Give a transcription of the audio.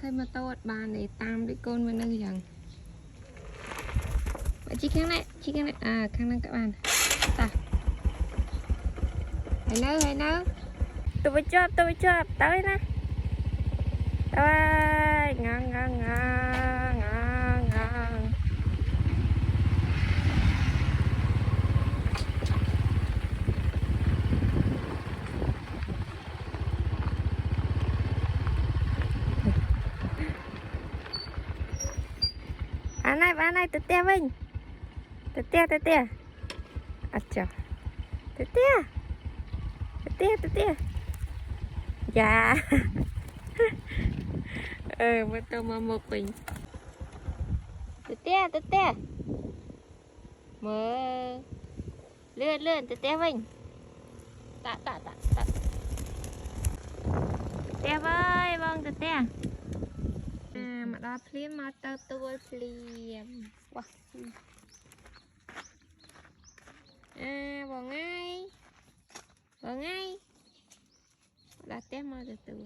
khơi mà to bàn để tam để con bên đây rằng vậy chị khang này à khang năng các bạn ta hãy nấu tôi mới chop tới nè tới ngon ngon ngon ngon ngon bạn này tụt tia vinh tụt tia à chà tụt tia dạ mới tao mà một mình tụt tia mở lươn tụt tia vinh tạ tia ơi vâng tụt tia mà đo phim mà tao tôi phim wow vào ngay đặt té mà từ từ